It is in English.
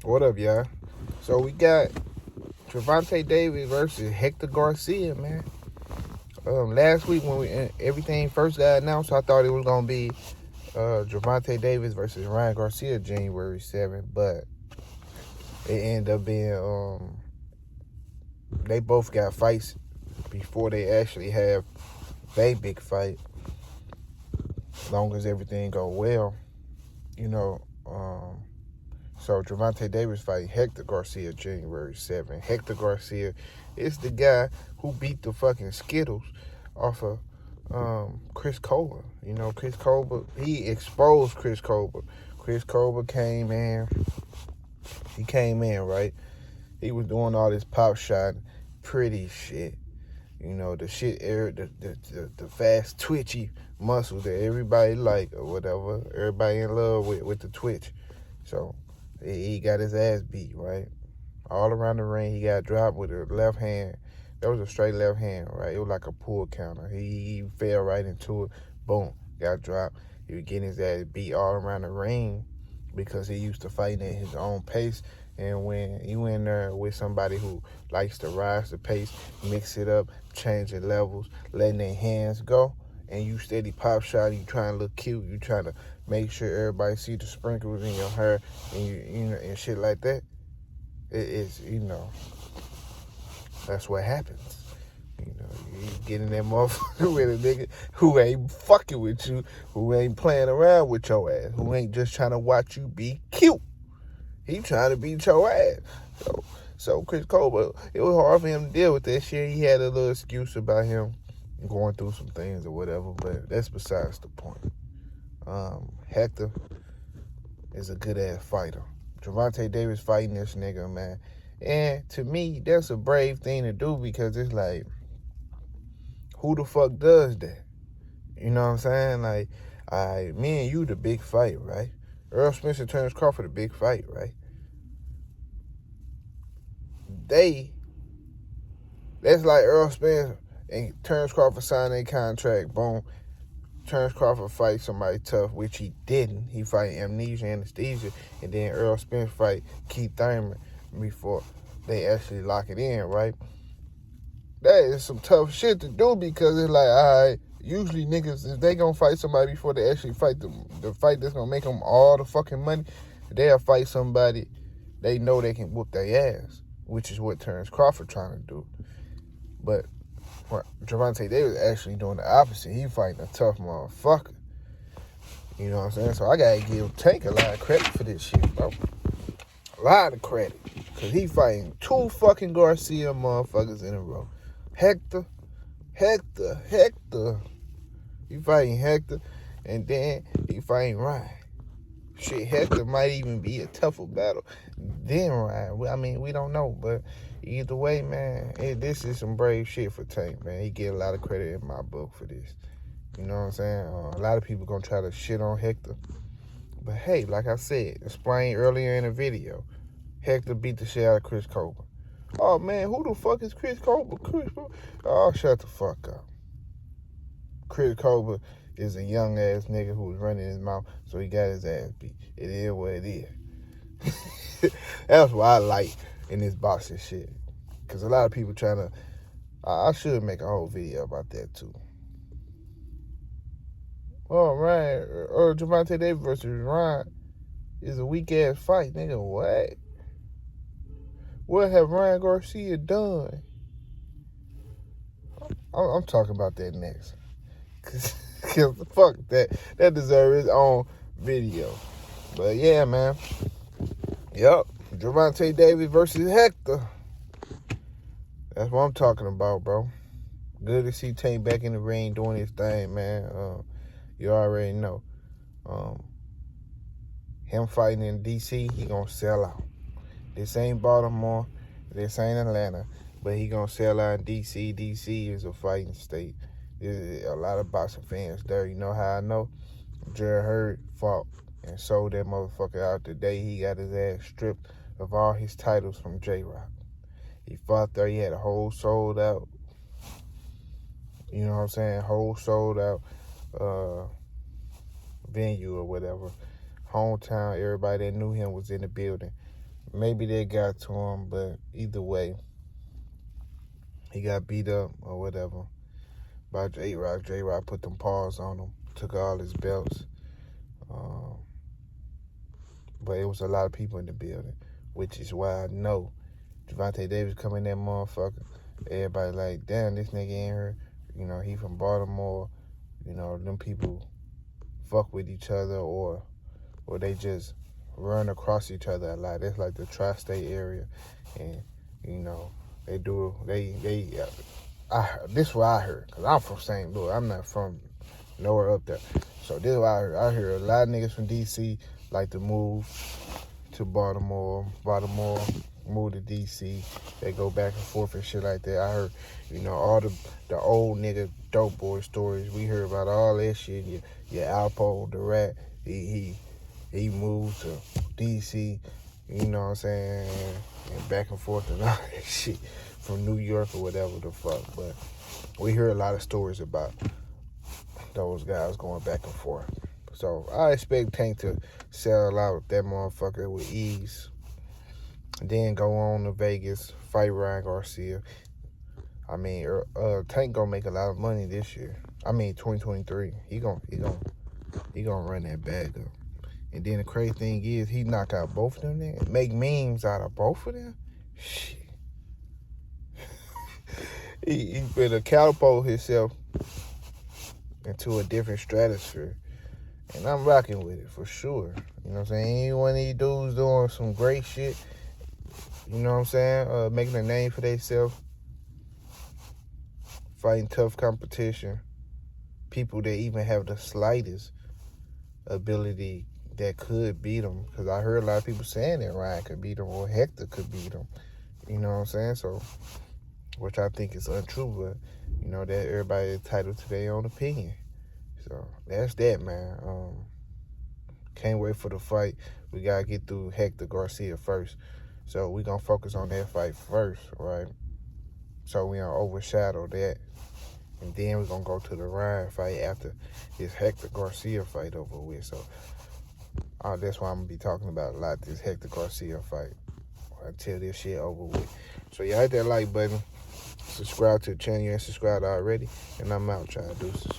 What up, y'all? So we got Gervonta Davis versus Hector Garcia, man. Last week when everything first got announced, I thought it was gonna be Gervonta Davis versus Ryan Garcia January 7th, but it ended up being they both got fights before they actually have their big fight. As long as everything go well, you know. So Gervonta Davis fighting Hector Garcia January 7th. Hector Garcia is the guy who beat the fucking Skittles off of Chris Colbert. You know, Chris Colbert, he exposed Chris Colbert. Chris Colbert came in. He came in, right? He was doing all this pop shot, pretty shit. You know, the shit, the fast, twitchy muscles that everybody like or whatever. Everybody in love with the twitch. So he got his ass beat, right? All around the ring, he got dropped with a left hand. That was a straight left hand, right? It was like a pull counter. He fell right into it. Boom, got dropped. He was getting his ass beat all around the ring because he used to fight at his own pace. And when he went there with somebody who likes to rise the pace, mix it up, changing levels, letting their hands go, and you steady pop shot, you trying to look cute, you trying to make sure everybody see the sprinkles in your hair and you know and shit like that. It's that's what happens. You know, you get in that motherfucker with a nigga who ain't fucking with you, who ain't playing around with your ass, who ain't just trying to watch you be cute. He trying to beat your ass. So Chris Colbert, it was hard for him to deal with that shit. He had a little excuse about him going through some things or whatever, but that's besides the point. Hector is a good-ass fighter. Gervonta Davis fighting this nigga, man. And to me, that's a brave thing to do because it's like, who the fuck does that? You know what I'm saying? Like, me and you, the big fight, right? Earl Spence and Terence Crawford, a big fight, right? That's like Earl Spence and Terence Crawford signed a contract, boom. Terence Crawford fight somebody tough, which he didn't. He fight Amnesia, Anesthesia, and then Earl Spence fight Keith Thurman before they actually lock it in, right? That is some tough shit to do because it's like, all right, usually niggas, if they gonna fight somebody before they actually fight the fight that's gonna make them all the fucking money, they'll fight somebody they know they can whoop their ass, which is what Terence Crawford trying to do. But Gervonta Davis actually doing the opposite. He fighting a tough motherfucker. You know what I'm saying? So I gotta give Tank a lot of credit for this shit, bro. A lot of credit. Because he fighting two fucking Garcia motherfuckers in a row. Hector. He fighting Hector, and then he fighting Ryan. Shit, Hector might even be a tougher battle than Ryan. I mean, we don't know, but either way, man, this is some brave shit for Tank, man. He get a lot of credit in my book for this. You know what I'm saying? A lot of people gonna try to shit on Hector. But hey, like I said, explained earlier in the video, Hector beat the shit out of Chris Colbert. Oh, man, who the fuck is Chris Colbert? Oh, shut the fuck up. Chris Colbert is a young-ass nigga who was running his mouth, so he got his ass beat. It is what it is. That's what I like in this boxing shit. Because a lot of people trying to... I should make a whole video about that, too. Oh, Ryan, or Gervonta Davis versus Ryan is a weak-ass fight. Nigga, what? What have Ryan Garcia done? I'm talking about that next. Cause fuck that. That deserves its own video. But yeah, man. Yup. Gervonta Davis versus Hector. That's what I'm talking about, bro. Good to see Tank back in the ring doing his thing, man. You already know. Him fighting in D.C., he gonna sell out. This ain't Baltimore. This ain't Atlanta. But he gonna sell out in D.C. D.C. is a fighting state. There's a lot of boxing fans there. You know how I know? Jared Hurd fought and sold that motherfucker out the day he got his ass stripped of all his titles from J-Rock. He fought there. He had a whole sold out. You know what I'm saying? Whole sold out venue or whatever. Hometown, everybody that knew him was in the building. maybe they got to him, but either way, he got beat up or whatever by J-Rock. J-Rock put them paws on him, took all his belts. But it was a lot of people in the building, which is why I know Gervonta Davis come in that motherfucker. Everybody like, damn, this nigga in here. You know, he from Baltimore. You know, them people fuck with each other or they just run across each other a lot. That's like the tri-state area. And, you know, this is what I heard, because I'm from St. Louis. I'm not from nowhere up there. So this is what I heard. I heard a lot of niggas from D.C. like to move to Baltimore. Baltimore move to D.C. They go back and forth and shit like that. I heard, you know, all the old nigga dope boy stories. We heard about all that shit. Your Alpo, the rat, he moved to D.C., you know what I'm saying, and back and forth and all that shit from New York or whatever the fuck. But we hear a lot of stories about those guys going back and forth. So I expect Tank to sell out that motherfucker with ease. Then go on to Vegas, fight Ryan Garcia. I mean, Tank gonna make a lot of money this year. I mean, 2023. He gonna run that bag up. And then the crazy thing is, he knock out both of them there, make memes out of both of them. Shit. he better catapult himself into a different stratosphere. And I'm rocking with it for sure. You know what I'm saying? Any one of these dudes doing some great shit, you know what I'm saying? Making a name for themselves, fighting tough competition, people that even have the slightest ability that could beat him. Because I heard a lot of people saying that Ryan could beat him or Hector could beat him. You know what I'm saying? So, which I think is untrue, but, you know, that everybody is entitled to their own opinion. So, that's that, man. Can't wait for the fight. We got to get through Hector Garcia first. So, we're going to focus on that fight first, right? So, we don't overshadow that. And then we're going to go to the Ryan fight after this Hector Garcia fight over with. So, that's why I'm going to be talking about a lot, this Hector Garcia fight, until this shit over with. So, y'all hit that like button. Subscribe to the channel. You ain't subscribed already. And I'm out, y'all. Deuces.